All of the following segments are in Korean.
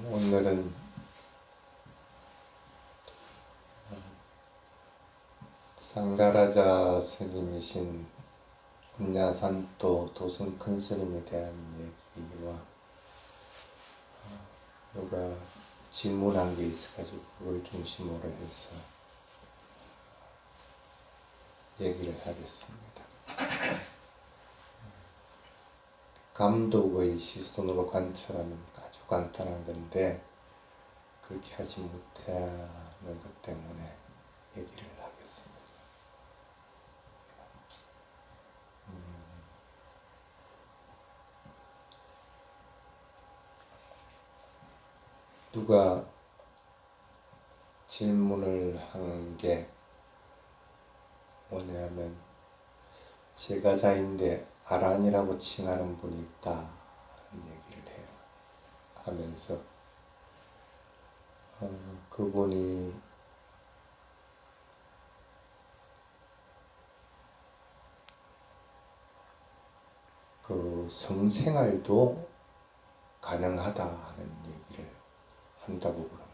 오늘은 상가라자 스님이신 운야산도 도승 큰 스님에 대한 얘기와 누가 질문한 게 있어가지고 그걸 중심으로 해서 얘기를 하겠습니다. 감독의 시선으로 관찰하면 아주 간단한 건데 그렇게 하지 못하는 것 때문에 얘기를 하겠습니다. 누가 질문을 한 게 뭐냐면 제가자인데 아란이라고 칭하는 분이 있다는 얘기를 해요. 하면서 그분이 그 성생활도 가능하다는 얘기를 한다고 그럽니다.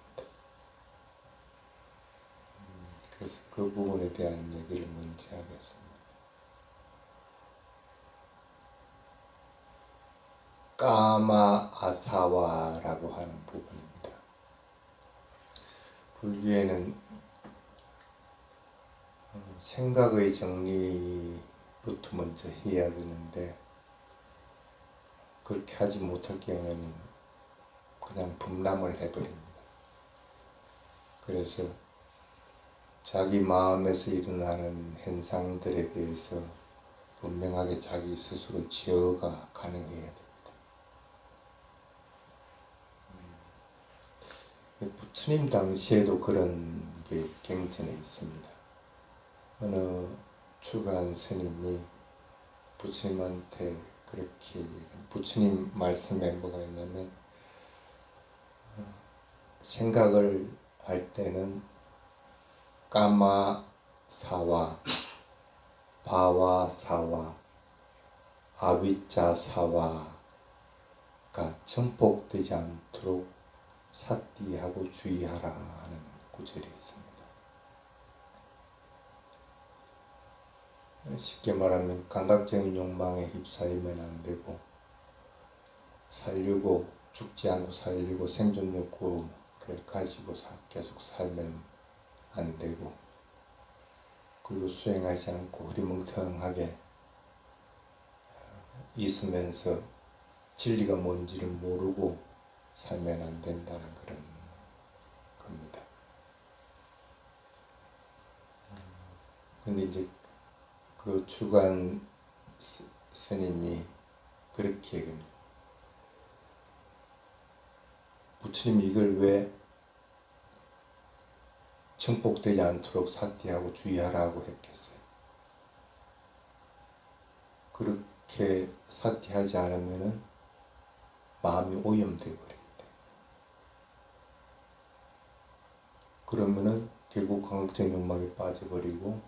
그래서 그 부분에 대한 얘기를 먼저 하겠습니다. 까마 아사와라고 하는 부분입니다. 불교에는 생각의 정리부터 먼저 해야 되는데 그렇게 하지 못할 경우에는 그냥 분람을 해버립니다. 그래서 자기 마음에서 일어나는 현상들에 대해서 분명하게 자기 스스로 제어가 가능해야 됩니다. 부처님 당시에도 그런 게 경전에 있습니다. 어느 출가한 스님이 부처님한테 그렇게, 부처님 말씀에 뭐가 있냐면 생각을 할 때는 까마사와 바와사와 아비짜사와가 전복되지 않도록 사띠하고 주의하라 하는 구절이 있습니다. 쉽게 말하면 감각적인 욕망에 휩싸이면 안 되고 살려고 죽지 않고 살려고 생존 욕구를 가지고 계속 살면 안 되고 그리고 수행하지 않고 흐리멍텅하게 있으면서 진리가 뭔지를 모르고 살면 안 된다는 그런 겁니다. 근데 이제 그 주관 스님이 그렇게 얘기합니다. 부처님이 이걸 왜 청폭되지 않도록 사띠하고 주의하라고 했겠어요. 그렇게 사띠하지 않으면 마음이 오염되어 버립니다. 그러면은 결국 광학적 욕망에 빠져버리고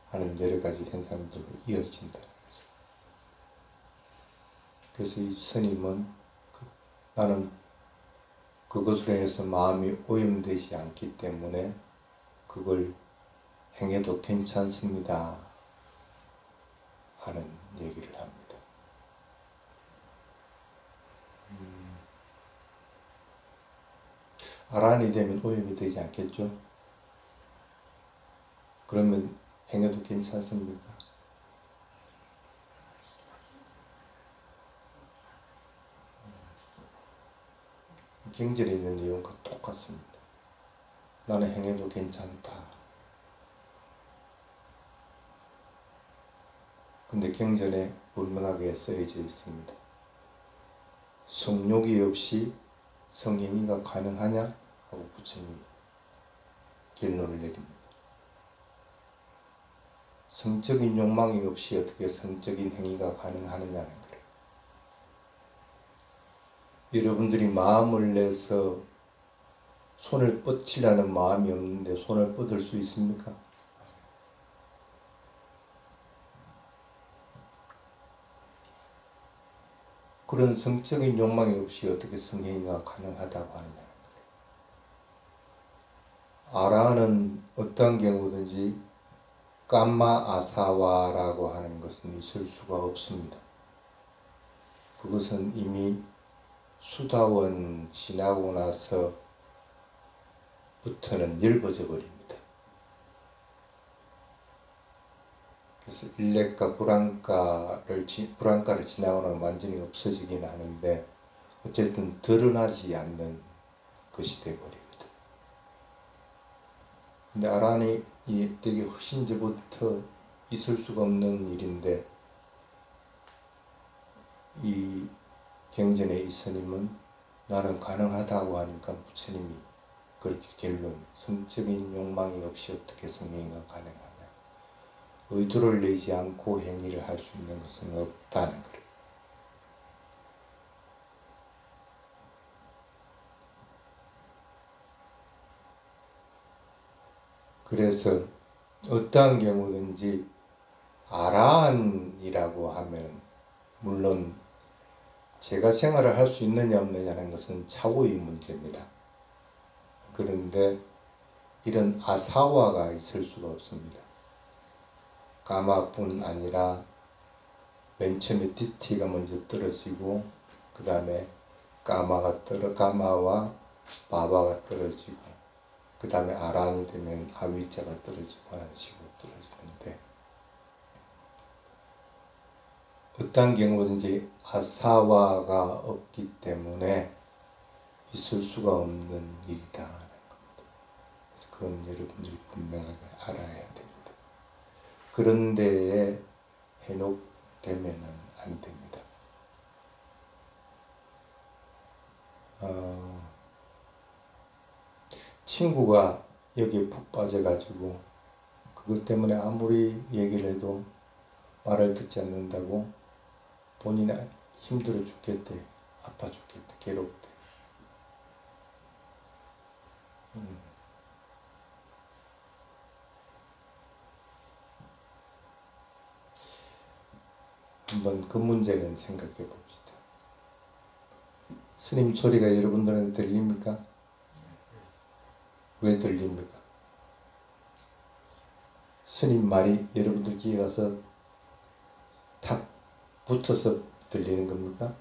하는 여러 가지 현상들로 이어진다는 거죠. 그래서 이 스님은 나는 그것으로 인해서 마음이 오염되지 않기 때문에 그걸 행해도 괜찮습니다 하는 얘기를 합니다. 아란이 되면 오염이 되지 않겠죠? 그러면 행해도 괜찮습니까? 경전에 있는 내용과 똑같습니다. 나는 행해도 괜찮다. 근데 경전에 분명하게 쓰여져 있습니다. 성욕이 없이 성행위가 가능하냐? 하고 부처님이 결론을 내립니다. 성적인 욕망이 없이 어떻게 성적인 행위가 가능하느냐는 거예요. 여러분들이 마음을 내서 손을 뻗치려는 마음이 없는데 손을 뻗을 수 있습니까? 그런 성적인 욕망이 없이 어떻게 성행위가 가능하다고 하느냐. 아라는 어떠한 경우든지 깜마 아사와라고 하는 것은 있을 수가 없습니다. 그것은 이미 수다원 지나고 나서부터는 엷어져 버립니다. 그래서 일렉과 불안가를 지나고 나면 완전히 없어지긴 하는데 어쨌든 드러나지 않는 것이 되어버립니다. 근데 아란이 되게 훨씬전부터 있을 수가 없는 일인데 이 경전의 이스님은 나는 가능하다고 하니까 부처님이 그렇게 결론, 성적인 욕망이 없이 어떻게 성행위가 가능하냐. 의도를 내지 않고 행위를 할 수 있는 것은 없다는 거예요. 그래서 어떠한 경우든지 아라한이라고 하면 물론 제가 생활을 할 수 있느냐 없느냐는 것은 차후의 문제입니다. 그런데 이런 아사와가 있을 수가 없습니다. 까마뿐 아니라 맨 처음에 디티가 먼저 떨어지고 그 다음에 까마와 바바가 떨어지고 그 다음에 아란이 되면 아위자가 떨어지고 하는 식으로 떨어지는데 어떤 경우든지 아사와가 없기 때문에 있을 수가 없는 일이다 하는 겁니다. 그래서 그건 여러분들이 분명하게 알아야 됩니다. 그런 데에 해놓되면은 안 됩니다. 친구가 여기에 푹 빠져가지고 그것 때문에 아무리 얘기를 해도 말을 듣지 않는다고 본인이 힘들어 죽겠대, 아파 죽겠대, 괴롭대. 한번 그 문제는 생각해 봅시다. 스님 소리가 여러분들한테 들립니까? 왜 들립니까? 스님 말이 여러분들 귀에 가서 탁 붙어서 들리는 겁니까?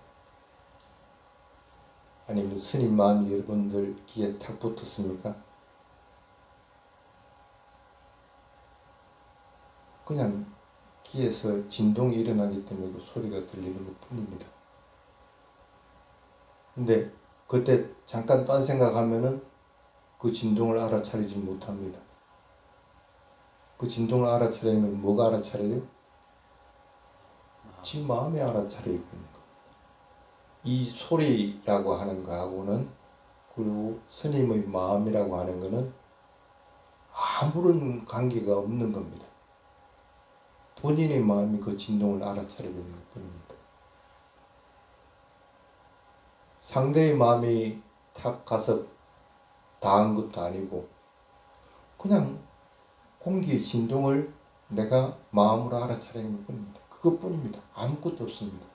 아니면 스님 마음이 여러분들 귀에 탁 붙었습니까? 그냥 귀에서 진동이 일어나기 때문에 그 소리가 들리는 것 뿐입니다. 근데 그때 잠깐 딴 생각하면은 그 진동을 알아차리지 못합니다. 그 진동을 알아차리는 건 뭐가 알아차려요? 지 마음이 알아차리고 있는 거. 이 소리라고 하는 거하고는 그리고 스님의 마음이라고 하는 거는 아무런 관계가 없는 겁니다. 본인의 마음이 그 진동을 알아차리고 있는 것 뿐입니다. 상대의 마음이 탁 가서 닿은 것도 아니고 그냥 공기의 진동을 내가 마음으로 알아차리는 것 뿐입니다. 그것뿐입니다. 아무것도 없습니다.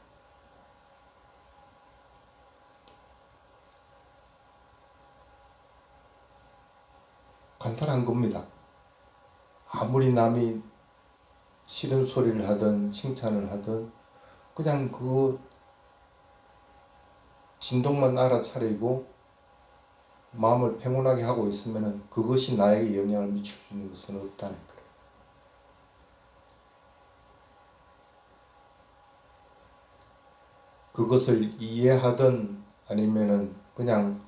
간단한 겁니다. 아무리 남이 싫은 소리를 하든 칭찬을 하든 그냥 그 진동만 알아차리고 마음을 평온하게 하고 있으면 그것이 나에게 영향을 미칠 수 있는 것은 없다는 거예요. 그것을 이해하든 아니면은 그냥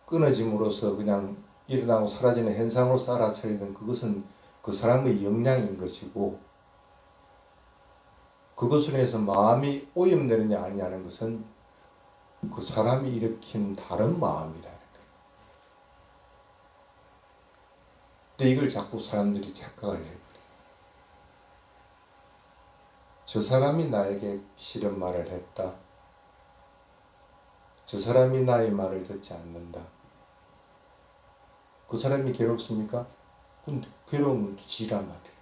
끊어짐으로써 그냥 일어나고 사라지는 현상으로서 알아차리든 그것은 그 사람의 역량인 것이고 그것으로 해서 마음이 오염되느냐 아니냐는 것은 그 사람이 일으킨 다른 마음이라는 거예요. 근데 이걸 자꾸 사람들이 착각을 해요. 저 사람이 나에게 싫은 말을 했다. 저 사람이 나의 말을 듣지 않는다. 그 사람이 괴롭습니까? 근데 괴로움은 지란 말이에요.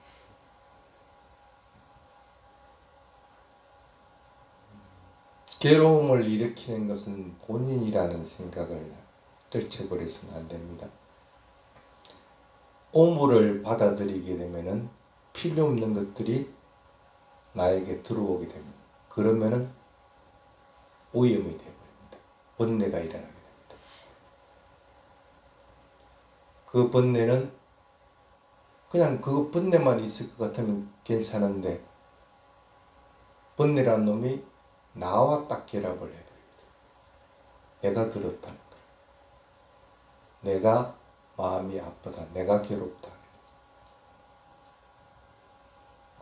괴로움을 일으키는 것은 본인이라는 생각을 떨쳐버려서는 안 됩니다. 오물을 받아들이게 되면은 필요 없는 것들이 나에게 들어오게 됩니다. 그러면은 오염이 되어버립니다. 번뇌가 일어나게 됩니다. 그 번뇌는 그냥 그 번뇌만 있을 것 같으면 괜찮은데 번뇌라는 놈이 나와 딱 결합을 해버립니다. 내가 들었다는 거. 내가 마음이 아프다. 내가 괴롭다.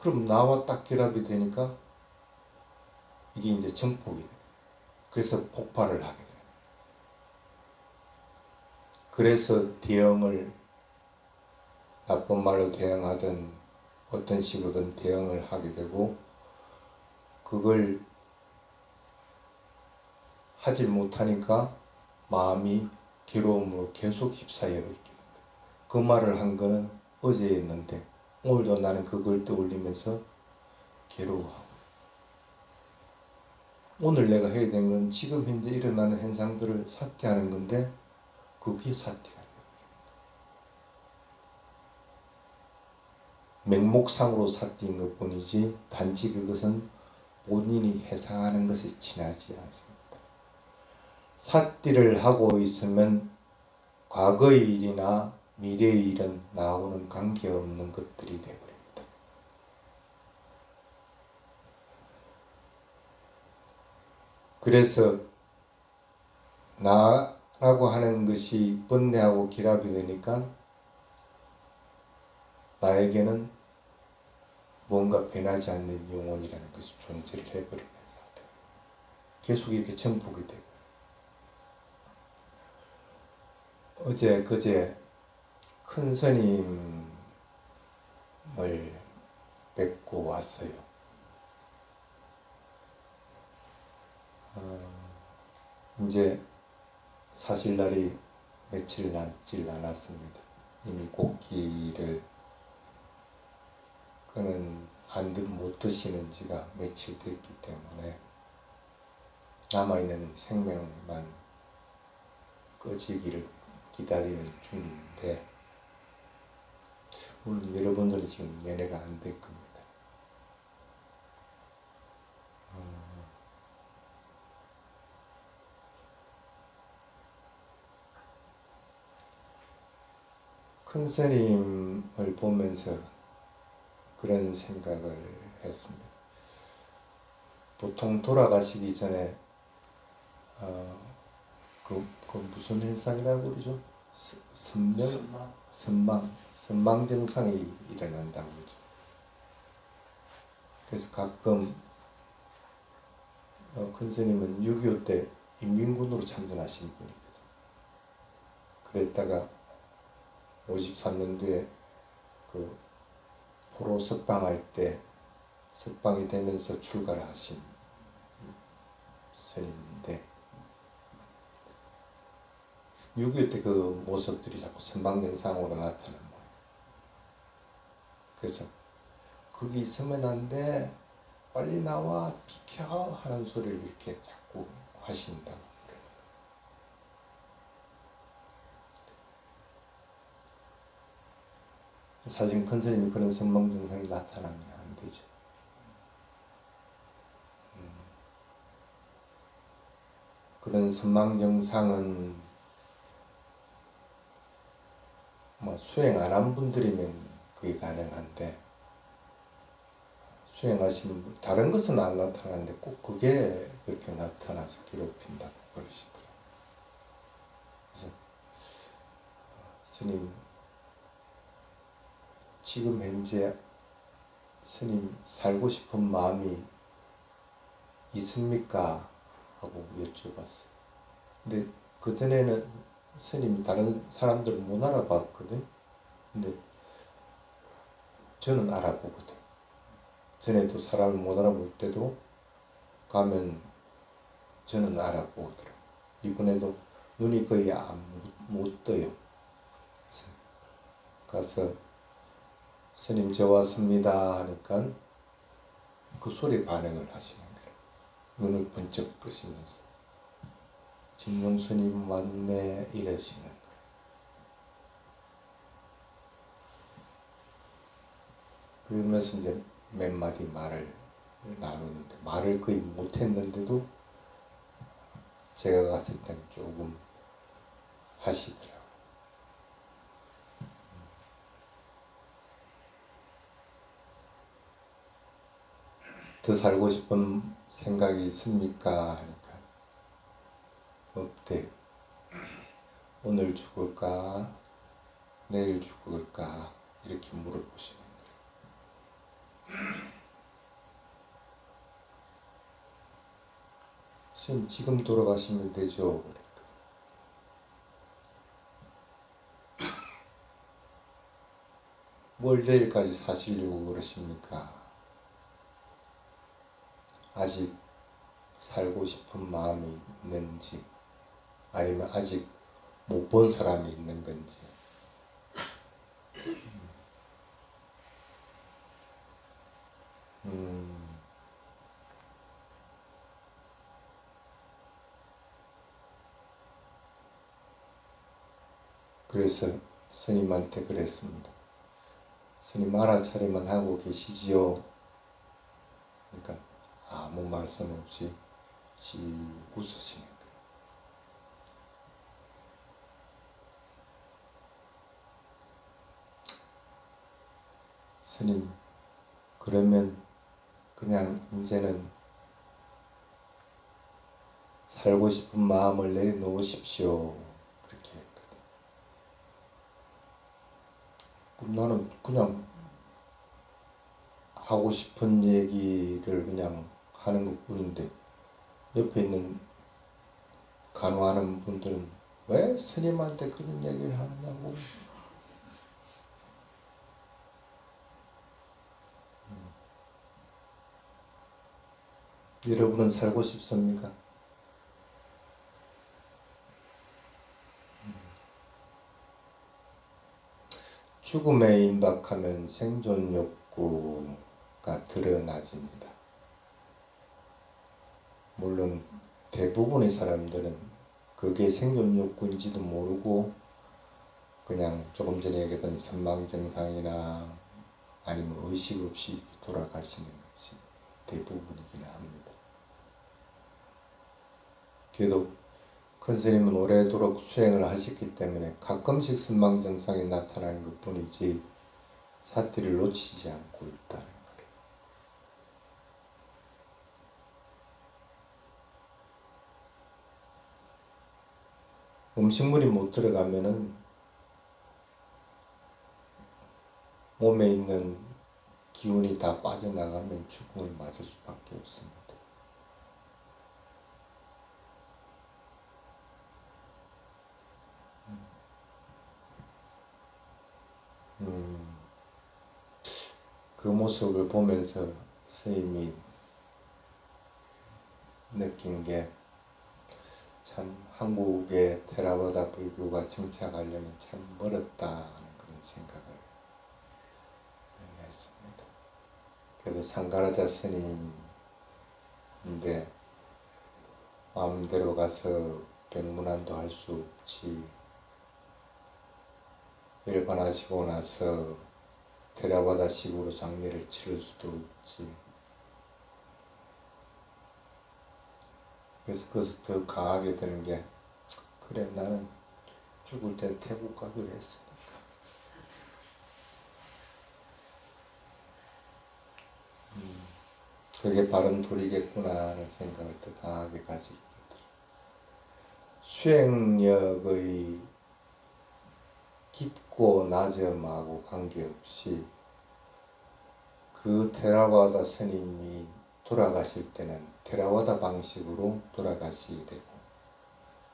그럼 나와 딱 결합이 되니까 이게 이제 증폭이 돼요. 그래서 폭발을 하게 돼요. 그래서 대응을 나쁜 말로 대응하든 어떤 식으로든 대응을 하게 되고 그걸 하지 못하니까 마음이 괴로움으로 계속 휩싸여 있게 됩니다. 그 말을 한 거는 어제였는데 오늘도 나는 그걸 떠올리면서 괴로워하고 오늘 내가 해야 되는 건 지금 현재 일어나는 현상들을 삭제하는 건데 그게 삭제가 돼요. 맹목상으로 삭제인 것뿐이지 단지 그것은 본인이 해상하는 것이 지나지 않습니다. 삭제를 하고 있으면 과거의 일이나 미래의 일은 나하고는 관계없는 것들이 되어버립니다. 그래서 나라고 하는 것이 번뇌하고 결합이 되니까 나에게는 뭔가 변하지 않는 영혼이라는 것이 존재를 해버리는 것 같아요. 계속 이렇게 정복이 되고 어제 그제 큰 스님을 뵙고 왔어요. 이제 사실 날이 며칠 남질 않았습니다. 이미 곡기를 그는 못 드시는 지가 며칠 됐기 때문에 남아있는 생명만 꺼지기를 기다리는 중인데 물론 여러분들은 지금 면회가 안 될 겁니다. 큰 스님을 보면서 그런 생각을 했습니다. 보통 돌아가시기 전에 그 무슨 현상이라고 그러죠? 선망 증상이 일어난다고 그러죠. 그래서 가끔 큰 스님은 6.25 때 인민군으로 참전하신 분이거든요. 그랬다가 53년도에 그 포로 석방할 때 석방이 되면서 출가를 하신 스님인데 6.25 때 그 모습들이 자꾸 선망증상으로 나타난 거예요. 그래서 거기 있으면 안 돼, 빨리 나와, 비켜 하는 소리를 이렇게 자꾸 하신다고 그래요. 사실 큰 스님이 그런 선망증상이 나타나면 안 되죠. 그런 선망증상은 수행 안 한 분들이면 그게 가능한데 수행하시는 분, 다른 것은 안 나타나는데 꼭 그게 그렇게 나타나서 괴롭힌다고 그러시더라고요. 그래서 스님, 지금 현재 스님 살고 싶은 마음이 있습니까? 하고 여쭤봤어요. 근데 그전에는 스님이 다른 사람들을 못 알아봤거든. 근데 저는 알아보거든. 전에도 사람을 못 알아볼 때도 가면 저는 알아보더라고요. 이번에도 눈이 거의 못 떠요. 가서 스님 저 왔습니다 하니까 그 소리에 반응을 하시는 거예요. 눈을 번쩍 뜨시면서 진용 스님 왔네 이러시는 거예요. 그러면서 이제 몇 마디 말을 나누는데 말을 거의 못했는데도 제가 갔을 때는 조금 하시더라고요. 더 살고 싶은 생각이 있습니까? 하니까 없대요. 오늘 죽을까? 내일 죽을까? 이렇게 물어보시는 거예요. 스님 지금 돌아가시면 되죠. 뭘 내일까지 사시려고 그러십니까? 아직 살고 싶은 마음이 있는지 아니면 아직 못 본 사람이 있는 건지. 그래서 스님한테 그랬습니다. 스님 알아차리만 하고 계시지요? 그러니까 아무 말씀 없이 씩 웃으시는 거예요. 스님, 그러면 그냥 이제는 살고 싶은 마음을 내려놓으십시오. 그렇게 했거든. 나는 그냥 하고 싶은 얘기를 그냥 하는 것 뿐인데 옆에 있는 간호하는 분들은 왜 스님한테 그런 얘기를 하느냐고. 여러분은 살고 싶습니까? 죽음에 임박하면 생존 욕구가 드러나집니다. 물론 대부분의 사람들은 그게 생존 욕구인지도 모르고 그냥 조금 전에 얘기했던 선망증상이나 아니면 의식 없이 돌아가시는 것이 대부분이긴 합니다. 그래도 큰 스님은 오래도록 수행을 하셨기 때문에 가끔씩 선망증상이 나타나는 것 뿐이지 사티를 놓치지 않고 있다는 거예요. 음식물이 못 들어가면은 몸에 있는 기운이 다 빠져나가면 죽음을 맞을 수밖에 없습니다. 그 모습을 보면서 스님이 느낀 게 참 한국의 테라와다 불교가 정착하려면 참 멀었다는 그런 생각을 했습니다. 그래도 상가라자 스님인데 마음대로 가서 병문안도 할 수 없지, 일반하시고 나서 테라와다식으로 장례를 치를 수도 없지. 그래서 그것을 더 강하게 드는 게, 그래 나는 죽을 때 태국 가기로 했으니까 그게 바른 도리겠구나 하는 생각을 더 강하게 가지게 되더라고요. 수행력의 깊고 낮음하고 관계없이 그 테라와다 스님이 돌아가실 때는 테라와다 방식으로 돌아가시게 되고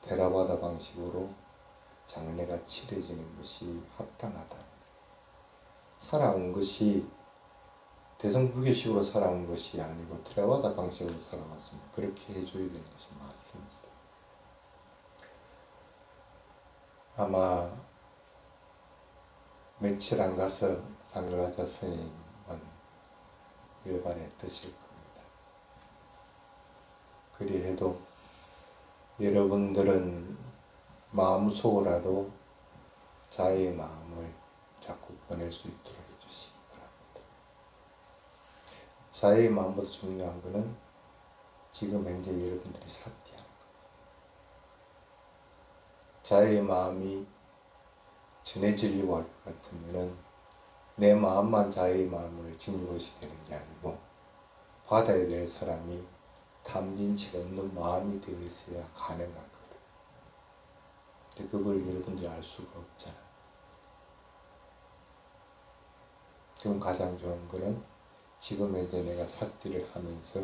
테라와다 방식으로 장례가 치러지는 것이 합당하다. 살아온 것이 대성불교식으로 살아온 것이 아니고 테라와다 방식으로 살아왔습니다. 그렇게 해줘야 되는 것이 맞습니다. 아마 며칠 안 가서 상그라자 스님은 일반에 드실 겁니다. 그리 해도 여러분들은 마음속으로라도 자의 마음을 자꾸 꺼낼 수 있도록 해주시기 바랍니다. 자의 마음보다 중요한 것은 지금 현재 여러분들이 사티하는 겁니다. 자의 마음이 전해지려고 할 것 같으면 내 마음만 자의 마음을 지닌 것이 되는 게 아니고 받아야 될 사람이 탐진치가 없는 마음이 되어 있어야 가능하거든. 근데 그걸 여러분들이 알 수가 없잖아. 그럼 가장 좋은 거는 지금 현재 내가 사티를 하면서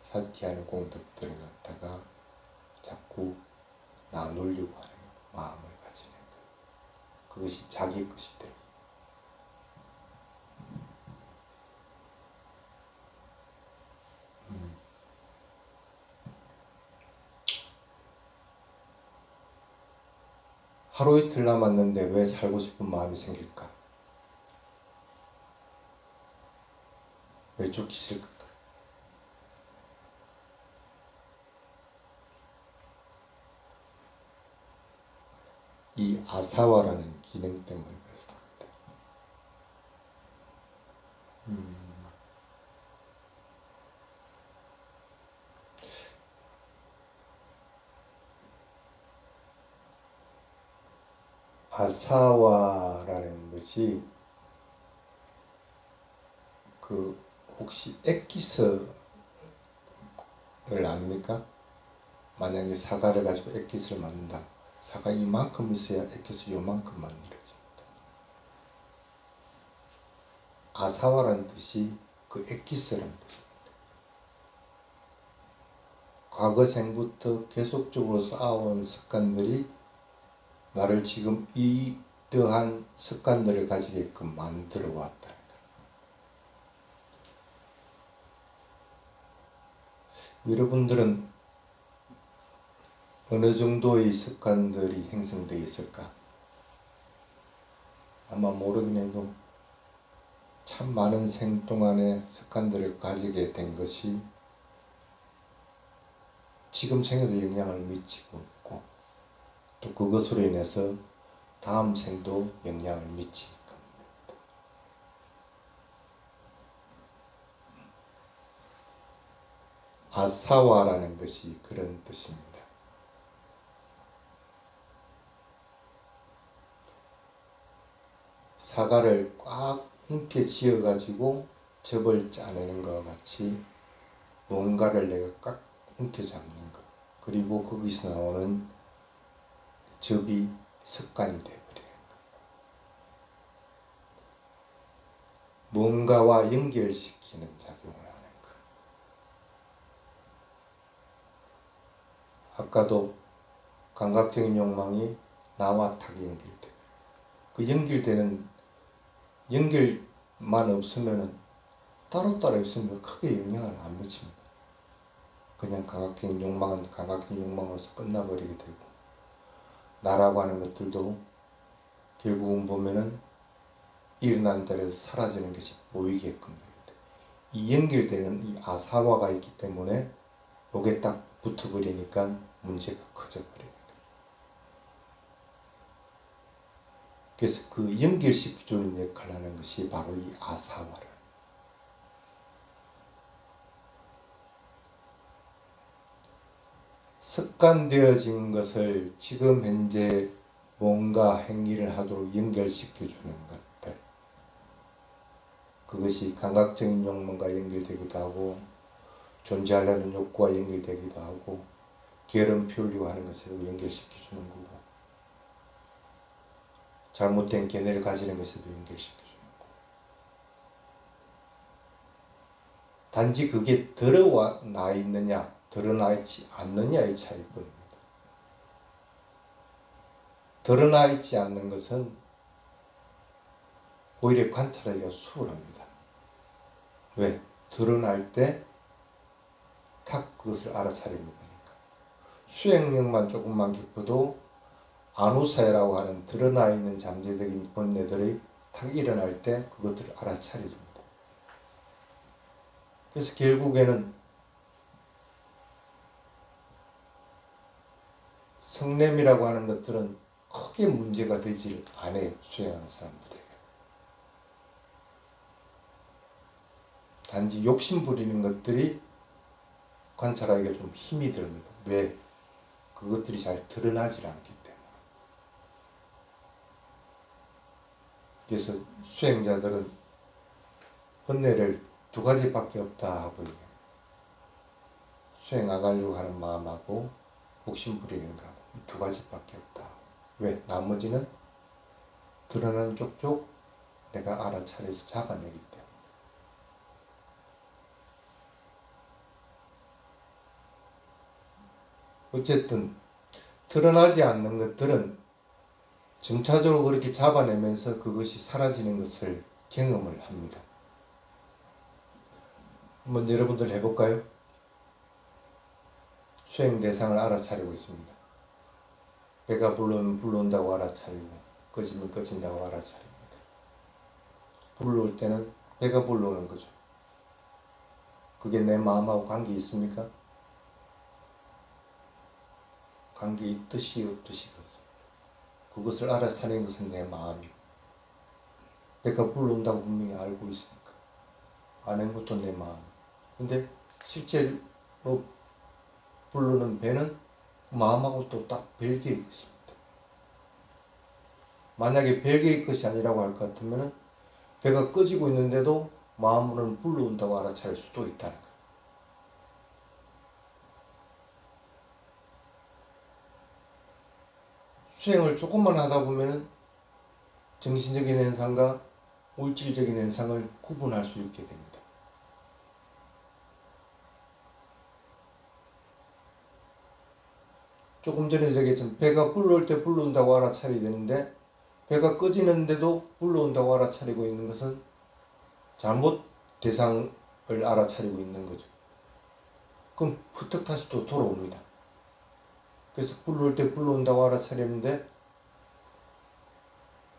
사티하는 공덕들을 갖다가 자꾸 나누려고 하는 마음을 가지는 것. 그것이 자기 것이 되는 것. 하루 이틀 남았는데 왜 살고 싶은 마음이 생길까? 왜 죽기 싫을까? 이 아사와라는 기능 때문에 그렇습니다. 아사와라는 것이 혹시 엑기스를 압니까? 만약에 사과를 가지고 엑기스를 만든다. 사과 이만큼 있어야 엑기스 요만큼 만들어집니다. 아사와라는 뜻이 그 엑기스라는 뜻입니다. 과거 생부터 계속적으로 쌓아온 습관들이 나를 지금 이러한 습관들을 가지게끔 만들어 왔다. 여러분들은 어느 정도의 습관들이 형성되어 있을까? 아마 모르긴 해도 참 많은 생 동안의 습관들을 가지게 된 것이 지금 생에도 영향을 미치고 있고 또 그것으로 인해서 다음 생도 영향을 미칠 겁니다. 아사와라는 것이 그런 뜻입니다. 사과를 꽉 움켜쥐어 가지고 접을 짜내는 것과 같이 뭔가를 내가 꽉 움켜잡는 것, 그리고 거기서 나오는 접이 습관이 되어버리는 것. 뭔가와 연결시키는 작용을 하는 것. 아까도 감각적인 욕망이 나와 탁 연결돼. 그 연결만 없으면은 따로따로 있으면 크게 영향을 안 미칩니다. 그냥 감각적인 욕망은 감각적인 욕망으로서 끝나버리게 되고, 나라고 하는 것들도 결국은 보면은 일어나는 자리에서 사라지는 것이 보이게끔 됩니다. 이 연결되는 이 아사와가 있기 때문에 요게 딱 붙어버리니까 문제가 커져버립니다. 그래서 그 연결시켜주는 역할을 하는 것이 바로 이 아사와를. 습관되어진 것을 지금 현재 뭔가 행위를 하도록 연결시켜주는 것들. 그것이 감각적인 욕망과 연결되기도 하고 존재하려는 욕구와 연결되기도 하고 게으름 피우려고 하는 것으로 연결시켜주는 거고 잘못된 견해를 가지는 것에도 연결시켜주는 거고 단지 그게 드러나 있느냐 드러나 있지 않느냐의 차이뿐입니다. 드러나 있지 않는 것은 오히려 관찰하기가 수월합니다. 왜? 드러날 때 탁 그것을 알아차리는 거니까. 수행력만 조금만 깊어도 안우사야라고 하는 드러나 있는 잠재적인 본내들의 탁 일어날 때 그것들을 알아차려줍니다. 그래서 결국에는 성냄이라고 하는 것들은 크게 문제가 되질 않아요. 수행하는 사람들에게. 단지 욕심 부리는 것들이 관찰하기가 좀 힘이 듭니다. 왜? 그것들이 잘 드러나질 않기 때문에. 그래서 수행자들은 번뇌를 두 가지밖에 없다 하고 수행 나가려고 하는 마음하고 욕심 부리는 거하고 두 가지밖에 없다. 왜? 나머지는 드러나는 쪽쪽 내가 알아차려서 잡아내기 때문에. 어쨌든 드러나지 않는 것들은 점차적으로 그렇게 잡아내면서 그것이 사라지는 것을 경험을 합니다. 한번 여러분들 해볼까요? 수행 대상을 알아차리고 있습니다. 배가 불러오면 불러온다고 알아차리고 꺼지면 꺼진다고 알아차립니다. 불러올 때는 배가 불러오는 거죠. 그게 내 마음하고 관계 있습니까? 관계 있듯이 없듯이 그렇습니다. 그것을 알아차리는 것은 내 마음이고 배가 불러온다고 분명히 알고 있으니까 아는 것도 내 마음. 근데 실제로 부르는 배는 마음하고 또 딱 별개의 것입니다. 만약에 별개의 것이 아니라고 할 것 같으면 배가 꺼지고 있는데도 마음으로는 불러온다고 알아차릴 수도 있다는 거예요. 수행을 조금만 하다 보면 정신적인 현상과 물질적인 현상을 구분할 수 있게 됩니다. 조금 전에 얘기했지만 배가 불러올 때 불러온다고 알아차려야 되는데 배가 꺼지는데도 불러온다고 알아차리고 있는 것은 잘못 대상을 알아차리고 있는 거죠. 그럼 후딱 다시 또 돌아옵니다. 그래서 불러올 때 불러온다고 알아차리는데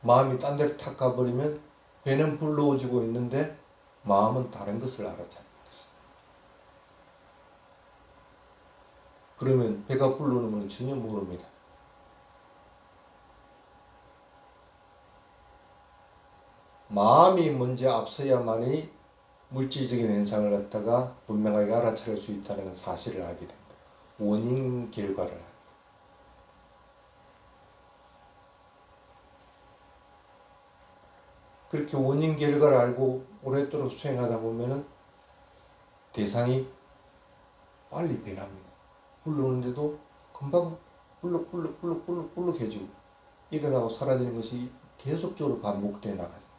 마음이 딴 데로 탁 가버리면 배는 불러오지고 있는데 마음은 다른 것을 알아차리는 것입니다. 그러면 배가 불러오는 건 전혀 모릅니다. 마음이 먼저 앞서야만이 물질적인 현상을 갖다가 분명하게 알아차릴 수 있다는 사실을 알게 됩니다. 원인 결과를 합니다. 그렇게 원인 결과를 알고 오랫도록 수행하다 보면은 대상이 빨리 변합니다. 불러오는데도 금방 불룩해지고 일어나고 사라지는 것이 계속적으로 반복되어 나갑니다.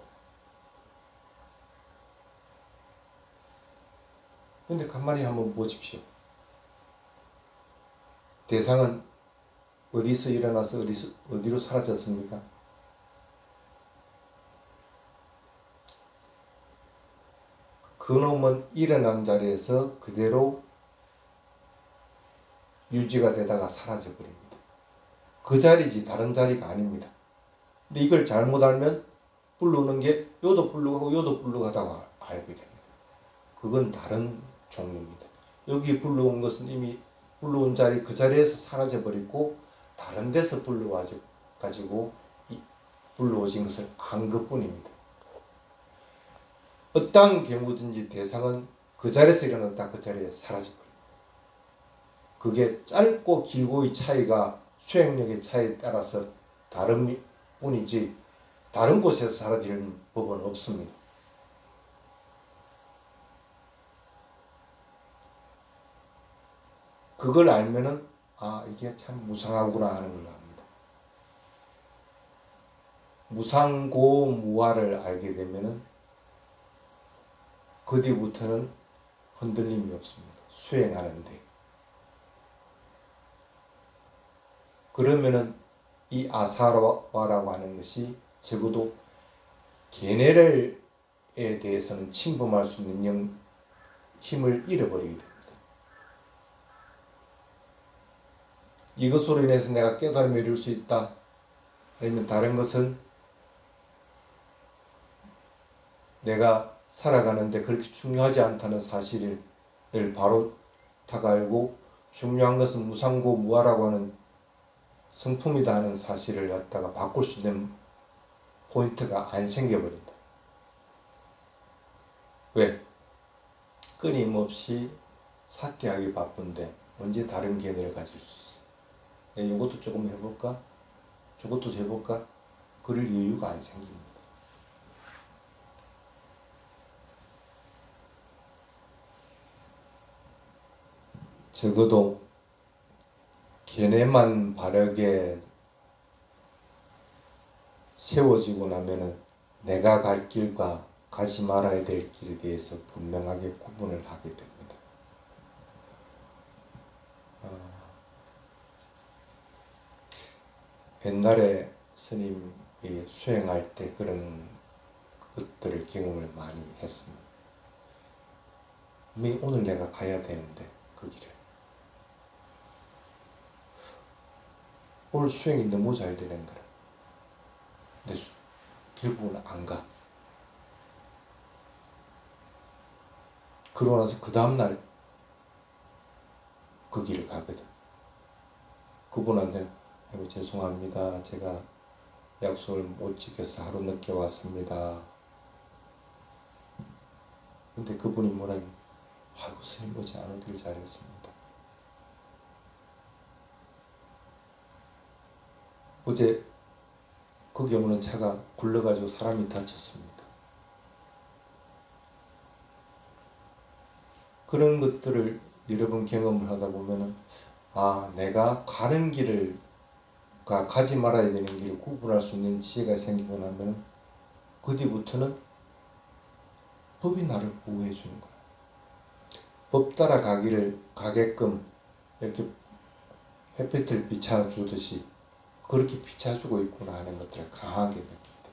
근데 가만히 한번 보십시오. 대상은 어디서 일어나서 어디로 사라졌습니까? 그놈은 일어난 자리에서 그대로 유지가 되다가 사라져버립니다. 그 자리지 다른 자리가 아닙니다. 근데 이걸 잘못 알면 불러오는 게 요도 불러가고 요도 불러가다가 알게 됩니다. 그건 다른 종류입니다. 여기 불러온 것은 이미 불러온 자리 그 자리에서 사라져버리고 다른 데서 불러와가지고 불러오신 것을 안 것뿐입니다. 어떠한 경우든지 대상은 그 자리에서 일어났다 그 자리에 사라져버립니다. 그게 짧고 길고의 차이가 수행력의 차이에 따라서 다른 뿐이지 다른 곳에서 사라지는 법은 없습니다. 그걸 알면은 아 이게 참 무상하구나 하는 걸 압니다. 무상고무화를 알게 되면은 그 뒤부터는 흔들림이 없습니다. 수행하는데. 그러면은 이 아사와라고 하는 것이 적어도 계뇌에 대해서는 침범할 수 있는 힘을 잃어버리게 됩니다. 이것으로 인해서 내가 깨달음을 이룰 수 있다. 아니면 다른 것은 내가 살아가는데 그렇게 중요하지 않다는 사실을 바로 다가알고 중요한 것은 무상고 무아라고 하는 성품이다 하는 사실을 갖다가 바꿀 수 있는 포인트가 안 생겨버린다. 왜? 끊임없이 사퇴하기 바쁜데 언제 다른 견해를 가질 수 있어? 내가 이것도 조금 해볼까? 저것도 해볼까? 그럴 여유가 안 생깁니다. 적어도 견해만 바르게 세워지고 나면은 내가 갈 길과 가지 말아야 될 길에 대해서 분명하게 구분을 하게 됩니다. 옛날에 스님이 수행할 때 그런 것들을 경험을 많이 했습니다. 오늘 내가 가야 되는데 그 길을 오늘 수행이 너무 잘 되는 거라. 근데 결국은 안 가. 그러고 나서 그 다음날 그 길을 가거든. 그분한테 아이고 죄송합니다. 제가 약속을 못 지켜서 하루 늦게 왔습니다. 근데 그분이 뭐라니? 아이고 스님 어제 안 오길 잘했습니다. 어제 거기 오는 차가 굴러가지고 사람이 다쳤습니다. 그런 것들을 여러 번 경험을 하다 보면은 내가 가는 길을 가지 말아야 되는 길을 구분할 수 있는 지혜가 생기고 나면은 그 뒤부터는 법이 나를 보호해 주는 거야. 법 따라 가게끔 이렇게 햇빛을 비춰주듯이 그렇게 비춰주고 있구나 하는 것들을 강하게 느끼게 됩니다.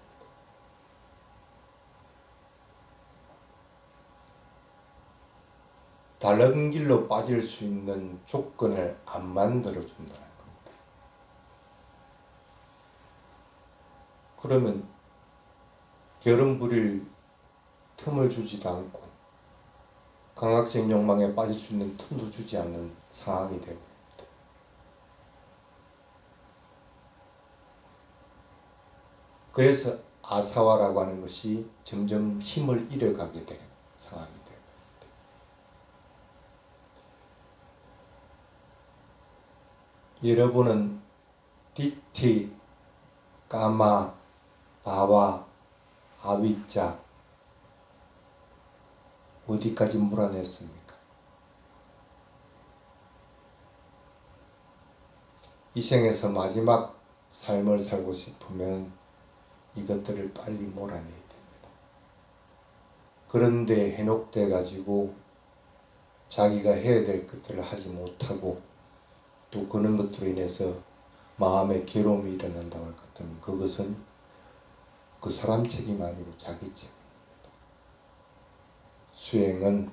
다른 길로 빠질 수 있는 조건을 안 만들어준다는 겁니다. 그러면 결은 부릴 틈을 주지도 않고 강압적 욕망에 빠질 수 있는 틈도 주지 않는 상황이 됩니다. 그래서 아사와라고 하는 것이 점점 힘을 잃어가게 되는 상황이 됩니다. 여러분은 디티, 까마, 바와, 아위자 어디까지 물어냈습니까? 이 생에서 마지막 삶을 살고 싶으면 이것들을 빨리 몰아내야 됩니다. 그런데 현혹돼 가지고 자기가 해야 될 것들을 하지 못하고 또 그런 것들로 인해서 마음의 괴로움이 일어난다고 할 것 같으면 그것은 그 사람 책임 아니고 자기 책임입니다. 수행은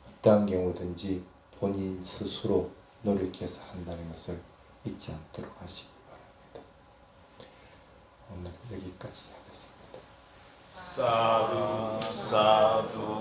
어떠한 경우든지 본인 스스로 노력해서 한다는 것을 잊지 않도록 하시기 바랍니다. 오늘 여기까지 하겠습니다. 사두 사두